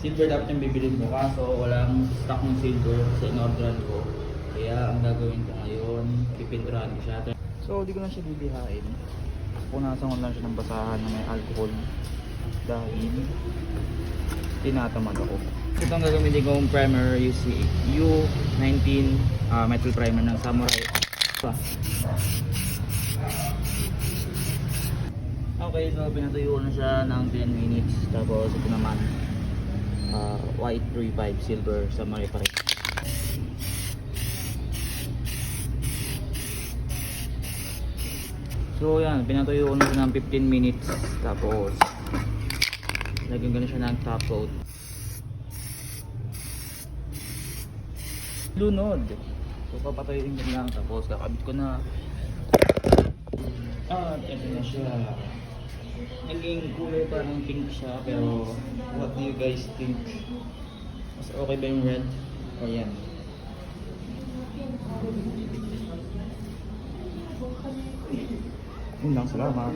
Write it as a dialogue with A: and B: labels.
A: Silver dapat yung bibilin mo, kaso walang stock ng silver sa in-orderan ko. Kaya ang gagawin ko ngayon, pipinturahan ko siya. So di ko na siya bibihain. Punasan ko lang siya ng basahan na may alcohol dahil tinatamad ako. Ito ang gagamitin kong primer, U19 metal primer ng Samurai. Okay, so pinatuyo na siya ng 10 minutes. Tapos ito naman white 35 silver Samurai pa rin. So yan, pinatuyo ko na siya ng 15 minutes. Tapos lagyan ko na siya ng top coat. Lunod. So papatuyuin ko lang, tapos kakabit ko na. At ito na siya. Naging kulay parang pink siya, pero what do you guys think? Mas okay ba yung red? Ayan. Yun lang, salamat.